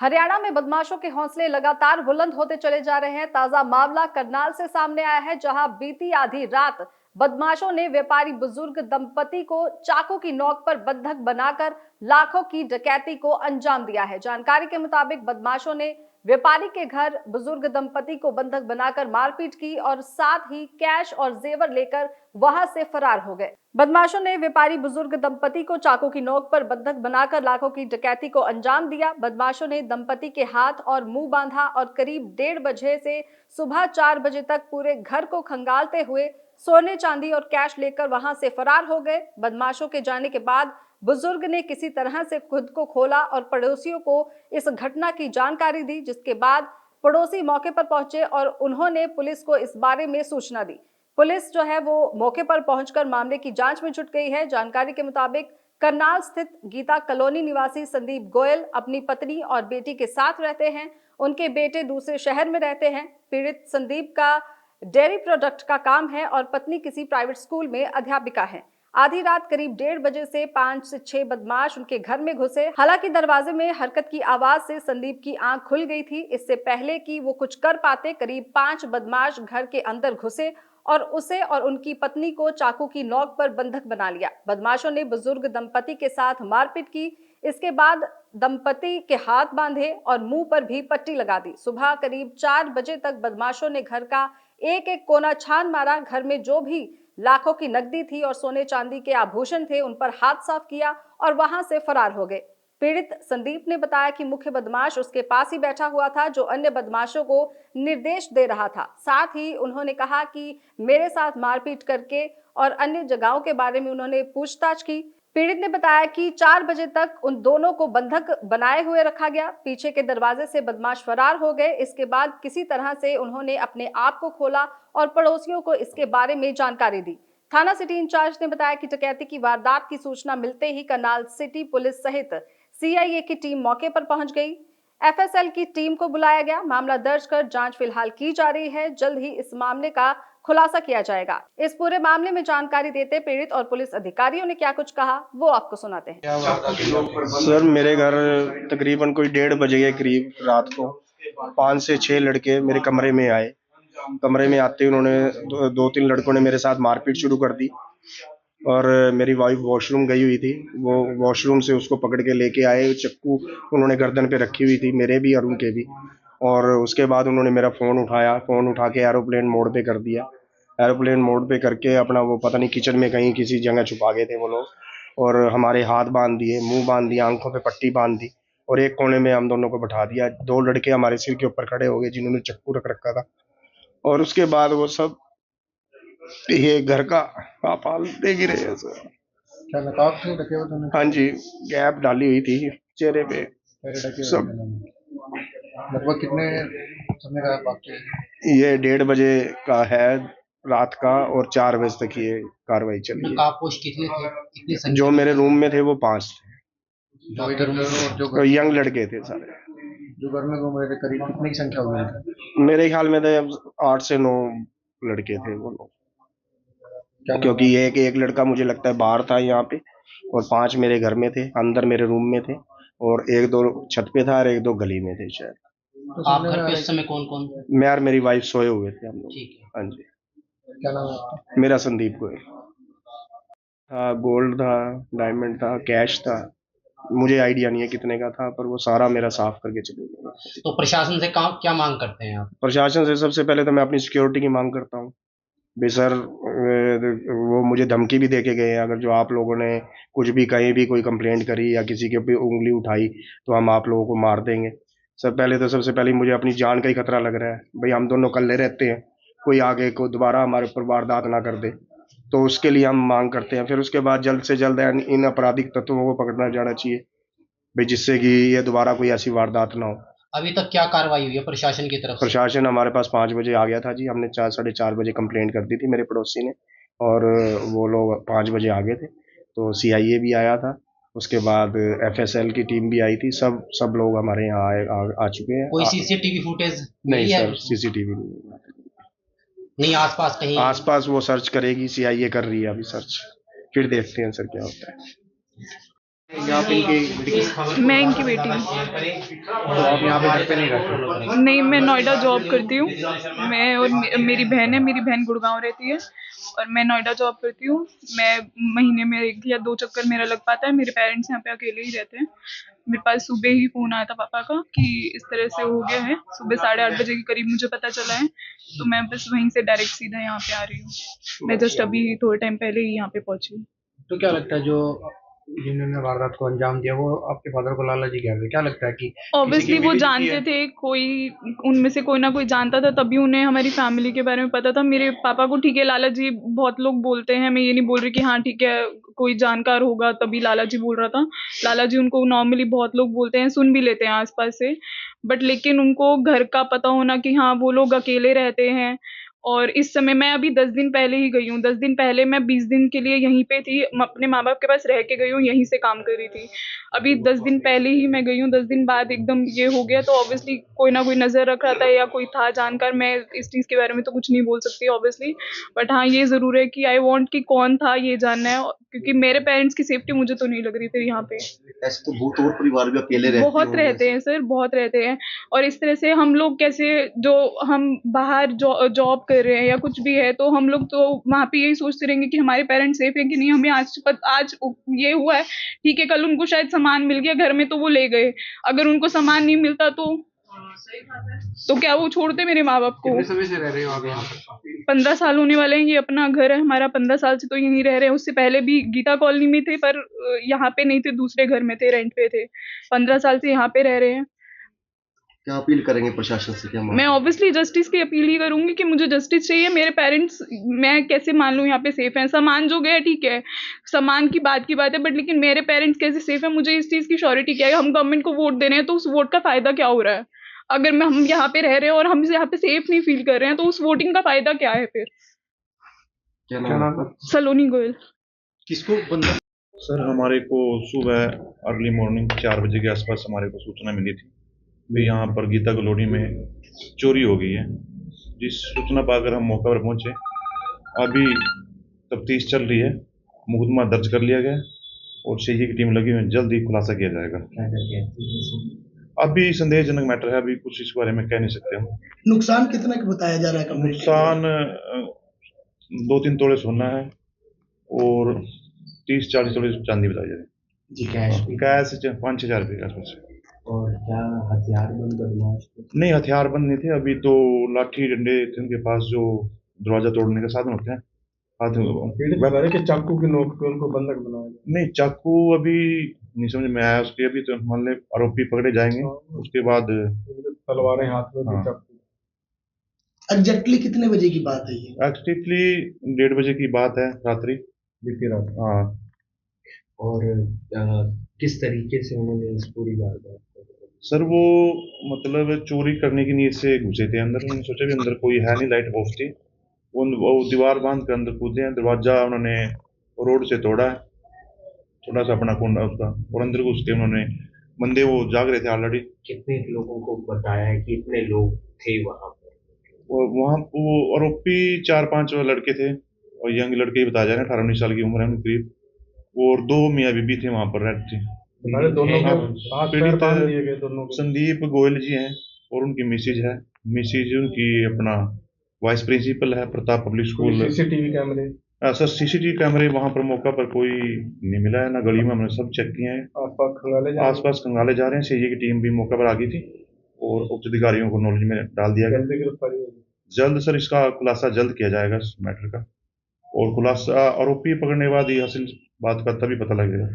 हरियाणा में बदमाशों के हौसले लगातार बुलंद होते चले जा रहे हैं। ताजा मामला करनाल से सामने आया है, जहां बीती आधी रात बदमाशों ने व्यापारी बुजुर्ग दंपति को चाकू की नोक पर बंधक बनाकर लाखों की डकैती को अंजाम दिया है। जानकारी के मुताबिक बदमाशों ने व्यापारी के घर बुजुर्ग दंपति को बंधक बनाकर मारपीट की और साथ ही कैश और जेवर लेकर वहां से फरार हो गए। बदमाशों ने व्यापारी बुजुर्ग दंपति को चाकू की नोक पर बंधक बनाकर लाखों की डकैती को अंजाम दिया। बदमाशों ने दंपति के हाथ और मुंह बांधा और करीब 1:30 बजे से सुबह 4 बजे तक पूरे घर को खंगालते हुए सोने चांदी और कैश लेकर वहां से फरार हो गए। बदमाशों के जाने के बाद बुजुर्ग ने किसी तरह से खुद को खोला और पड़ोसियों को इस घटना की जानकारी दी, जिसके बाद पड़ोसी मौके पर पहुंचे और उन्होंने पुलिस को इस बारे में सूचना दी। पुलिस जो है वो मौके पर पहुंचकर मामले की जांच में जुट गई है। जानकारी के मुताबिक करनाल स्थित गीता कॉलोनी निवासी संदीप गोयल अपनी पत्नी और बेटी के साथ रहते हैं। उनके बेटे दूसरे शहर में रहते हैं। पीड़ित संदीप का डेयरी प्रोडक्ट का काम है और पत्नी किसी प्राइवेट स्कूल में अध्यापिका है। आधी रात करीब 1:30 बजे से 5 से 6 बदमाश उनके घर में घुसे। हालांकि दरवाजे में हरकत की आवाज से संदीप की आंख खुल गई थी। इससे पहले कि वो कुछ कर पाते, करीब 5 बदमाश घर के अंदर घुसे और उसे और उनकी पत्नी को चाकू की नोक पर बंधक बना लिया। बदमाशों ने बुजुर्ग दंपति के साथ मारपीट की। इसके बाद दंपति के हाथ बांधे और मुंह पर भी पट्टी लगा दी। सुबह करीब 4 बजे तक बदमाशों ने घर का एक एक कोना छान मारा। घर में जो भी लाखों की नकदी थी और सोने चांदी के आभूषण थे, उन पर हाथ साफ किया और वहां से फरार हो गए। पीड़ित संदीप ने बताया कि मुख्य बदमाश उसके पास ही बैठा हुआ था, जो अन्य बदमाशों को निर्देश दे रहा था। साथ ही उन्होंने कहा कि मेरे साथ मारपीट करके और अन्य जगहों के बारे में उन्होंने पूछताछ की। पीड़ित ने बताया कि 4 बजे तक उन दोनों को बंधक बनाए हुए रखा गया। पीछे के दरवाजे से बदमाश फरार हो गए। इसके बाद किसी तरह से उन्होंने अपने आप को खोला और पड़ोसियों को इसके बारे में जानकारी दी। थाना सिटी इंचार्ज ने बताया कि डकैती की वारदात की सूचना मिलते ही करनाल सिटी पुलिस सहित सीआईए की टीम मौके पर पहुंच गई। एफएसएल की टीम को बुलाया गया। मामला दर्ज कर जांच फिलहाल की जा रही है। जल्द ही इस मामले का खुलासा किया जाएगा। इस पूरे मामले में जानकारी देते पीड़ित और पुलिस अधिकारियों ने क्या कुछ कहा, वो आपको सुनाते हैं। सर, मेरे घर तकरीबन कोई 1:30 बजे के करीब रात को 5 से 6 लड़के मेरे कमरे में आए। कमरे में आते ही उन्होंने 2-3 लड़कों ने मेरे साथ मारपीट शुरू कर दी और मेरी वाइफ वॉशरूम गई हुई थी। वो वॉशरूम से उसको पकड़ के लेके आए। चक्कू उन्होंने गर्दन पे रखी हुई थी, मेरे भी और उनके भी। और उसके बाद उन्होंने मेरा फ़ोन उठाया। फ़ोन उठा के एरोप्लेन मोड पे कर दिया। एरोप्लेन मोड पे करके अपना वो पता नहीं किचन में कहीं किसी जगह छुपा गए थे वो लोग। और हमारे हाथ बांध दिए, मुंह बांध दिया, आंखों पे पट्टी बांध दी और एक कोने में हम दोनों को बैठा दिया। 2 लड़के हमारे सिर के ऊपर खड़े हो गए जिन्होंने चक्कू रख रखा था। और उसके बाद वो सब ये घर का आप हालते गिरे हैं सर। क्या नकाब से ढके हुए थे? हाँ जी, गैप डाली हुई थी चेहरे पे सब। लगभग कितने समय का वाकया है? ये 1:30 बजे का है रात का और 4 बजे तक ये कार्रवाई चली है। नकाबपोश कितने थे? कितनी संख्या? जो मेरे रूम में थे वो 5 थे। जो इधर में और जो तो यंग लड़के थे सारे। जो घर में घूम रहे थे, करीब कितनी की संख्या होगी? मेरे ख्याल में थे 8 से 9 लड़के थे वो लोग। क्योंकि एक लड़का मुझे लगता है बाहर था यहाँ पे और 5 मेरे घर में थे, अंदर मेरे रूम में थे और 1-2 छत पे था और 1-2 गली में थे शायद। तो आप घर पे उस समय कौन कौन? मैं और मेरी वाइफ सोए हुए थे हम लोग। ठीक है। हाँ जी। क्या नाम है आपका? मेरा संदीप गोयल था। गोल्ड था, डायमंड था, कैश था। मुझे आइडिया नहीं है कितने का था, पर वो सारा मेरा साफ करके चले गए। तो प्रशासन से क्या मांग करते हैं आप? प्रशासन से सबसे पहले तो मैं अपनी सिक्योरिटी की मांग करता हूँ। भाई सर, वो मुझे धमकी भी दे के गए हैं, अगर जो आप लोगों ने कुछ भी कहीं भी कोई कंप्लेंट करी या किसी के ऊपर उंगली उठाई तो हम आप लोगों को मार देंगे। सबसे पहले मुझे अपनी जान का ही खतरा लग रहा है। भाई हम दोनों कल्ले रहते हैं, कोई आगे को दोबारा हमारे ऊपर वारदात ना कर दे, तो उसके लिए हम मांग करते हैं। फिर उसके बाद जल्द से जल्द इन आपराधिक तत्वों को पकड़ना जाना चाहिए, भाई जिससे कि ये दोबारा कोई ऐसी वारदात ना हो। अभी तक क्या कार्रवाई हुई है प्रशासन की तरफ से? प्रशासन हमारे पास 5 बजे आ गया था जी। हमने 4-4:30 बजे कंप्लेंट कर दी थी मेरे पड़ोसी ने और वो लोग 5 बजे आ गए थे। तो सीआईए भी आया था, उसके बाद एफएसएल की टीम भी आई थी। सब लोग हमारे यहाँ आ चुके हैं। कोई सीसीटीवी फुटेज नहीं सर, सीसीटीवी नहीं आसपास कहीं? आसपास वो सर्च करेगी, सीआईए कर रही है अभी सर्च, फिर देखते हैं सर क्या होता है। यहाँ पे इनके मैं इनकी बेटी हूँ। तो आप यहाँ पे घर पे नहीं रहते? नहीं, मैं नोएडा जॉब करती हूँ। मैं और मेरी बहन है, मेरी बहन गुड़गांव रहती है और मैं नोएडा जॉब करती हूँ। मैं महीने में 1 या 2 चक्कर मेरा लग पाता है। मेरे पेरेंट्स यहाँ पे अकेले ही रहते हैं। मेरे पास सुबह ही फ़ोन आया था पापा का कि इस तरह से हो गया है। सुबह 8:30 बजे के करीब मुझे पता चला है, तो मैं बस वहीं से डायरेक्ट सीधा यहाँ पे आ रही हूँ। मैं जस्ट अभी थोड़े टाइम पहले ही यहाँ पे पहुँची हूँ। तो क्या लगता है जो जिन्होंने वारदात को अंजाम दिया वो आपके फादर को लाला जी कह रहे, क्या लगता है कि ऑब्वियसली वो जानते थे, कोई उनमें से कोई ना कोई जानता था, तभी उन्हें हमारी फैमिली के बारे में पता था। मेरे पापा को ठीक है लाला जी बहुत लोग बोलते हैं, मैं ये नहीं बोल रही कि हाँ ठीक है कोई जानकार होगा तभी लाला जी बोल रहा था। लाला जी उनको नॉर्मली बहुत लोग बोलते हैं, सुन भी लेते हैं आसपास से, बट लेकिन उनको घर का पता होना कि हाँ वो लोग अकेले रहते हैं। और इस समय मैं अभी 10 दिन पहले ही गई हूँ। 10 दिन पहले मैं 20 दिन के लिए यहीं पे थी, अपने माँ बाप के पास रह के गई हूँ, यहीं से काम कर रही थी। अभी 10 दिन पहले ही मैं गई हूँ, 10 दिन बाद एकदम ये हो गया, तो ऑब्वियसली कोई ना कोई नज़र रख रहा था या कोई था जानकार। मैं इस चीज़ के बारे में तो कुछ नहीं बोल सकती ऑब्वियसली, बट हाँ ये ज़रूर है कि आई वांट कि कौन था ये जानना है, क्योंकि मेरे पेरेंट्स की सेफ्टी मुझे तो नहीं लग रही थी यहाँ पे। ऐसे तो बहुत और परिवार भी अकेले रहते बहुत रहते हैं सर, बहुत रहते हैं। और इस तरह से हम लोग कैसे, जो हम बाहर जॉब कर रहे हैं या कुछ भी है, तो हम लोग तो वहाँ पे यही सोचते रहेंगे कि हमारे पेरेंट्स सेफ हैं कि नहीं। हमें आज ये हुआ है, ठीक है, कल उनको शायद सामान मिल गया घर में तो वो ले गए, अगर उनको सामान नहीं मिलता तो क्या वो छोड़ते मेरे माँ बाप को? कितने समय से रह रहे हो आप यहाँ पर? 15 साल होने वाले हैं, ये अपना घर है हमारा। 15 साल से तो यहीं रह रहे हैं। उससे पहले भी गीता कॉलोनी में थे, पर यहाँ पे नहीं थे, दूसरे घर में थे, रेंट पे थे। 15 साल से यहाँ पे रह रहे हैं। क्या अपील करेंगे प्रशासन से, क्या मैं ऑब्वियसली जस्टिस की अपील ही करूंगी कि मुझे जस्टिस चाहिए। मेरे पेरेंट्स, मैं कैसे मान लूँ यहाँ पे सेफ हैं? सामान जो गया ठीक है, सामान की बात है, बट लेकिन मेरे पेरेंट्स कैसे सेफ है? मुझे इस चीज़ की श्योरिटी क्या है? हम गवर्नमेंट को वोट दे रहे हैं, तो उस वोट का फायदा क्या हो रहा है? अगर हम यहाँ पे रह रहे हैं और हम यहाँ पे सेफ नहीं फील कर रहे हैं, तो उस वोटिंग का फायदा क्या है फिर? क्या नाम है? सलोनी गोयल। किसको बंदा? सर हमारे को सुबह अर्ली मॉर्निंग 4 बजे के आसपास हमारे को सूचना मिली थी कि यहाँ पर गीता कॉलोनी में चोरी हो गई है। जिस सूचना पाकर हम मौके पर पहुँचे। अभी तफ्तीश चल रही है, मुकदमा दर्ज कर लिया गया और सीआईए की टीम लगी हुई है, जल्द ही खुलासा किया जाएगा। अभी संदेहजनक मैटर है, अभी कुछ इस बारे में कह नहीं सकते हम। नुकसान कितना का बताया जा रहा है? नुकसान 2-3 तोड़े सोना है और 30-40 तोड़े चांदी बताई जा रही है जी। कैश 5-6 हज़ार रुपये के आसपास। और क्या हथियारबंद बदमाश थे? नहीं, हथियारबंद नहीं थे। अभी तो लाठी डंडे थे उनके पास, जो दरवाजा तोड़ने के साधन होते हैं। बता रहे कि चाकू की नोक पे उनको बंधक बनाया गया। नहीं, चाकू अभी नहीं समझ में आया उसके। अभी तो मान ले आरोपी पकड़े जाएंगे, उसके बाद तलवारें हाथ में थी, हाँ। चाकू। एग्जैक्टली कितने बजे की बात है ये? एक्चुअली 1:30 बजे की बात है, रात्रि, बीती रात। हाँ। और किस तरीके से उन्होंने इस पूरी वारदात को? सर वो मतलब चोरी करने की नीयत से घुसे थे अंदर। उन्होंने सोचा कि अंदर कोई है नहीं, लाइट ऑफ थी। वो दीवार बांध कर अंदर कूदे हैं, दरवाजा उन्होंने रोड से तोड़ा है, थोड़ा सा अपना कुंडा उसका, और अंदर घुस के उन्होंने, बंदे वो जाग रहे थे ऑलरेडी। कितने लोगों को बताया है कि इतने लोग थे वहां पर? और वहाँ वो आरोपी 4-5 लड़के थे और यंग लड़के ही बताया जा रहे हैं, 18-19 साल की उम्र है उनकी करीब। और 2 मियाँ बीबी थे वहाँ पर रहते थे। दोनों हाँ, को हाथ पैर बांध दिए गए दोनों को। संदीप गोयल जी हैं और उनकी मिसेज है। मिसेज उनकी अपना वाइस प्रिंसिपल है प्रताप पब्लिक स्कूल। सीसीटीवी कैमरे? सर सीसीटीवी कैमरे वहाँ पर मौका पर कोई नहीं मिला है, ना गली में हमने सब चेक किए हैं। आसपास खंगाले जा रहे हैं। सीआईए की टीम भी मौका पर आ गई थी और उच्च अधिकारियों को नॉलेज में डाल दिया गया। जल्द सर इसका खुलासा जल्द किया जाएगा इस मैटर का, और खुलासा आरोपी पकड़ने के बाद ही हासिल बात का तभी पता लगेगा।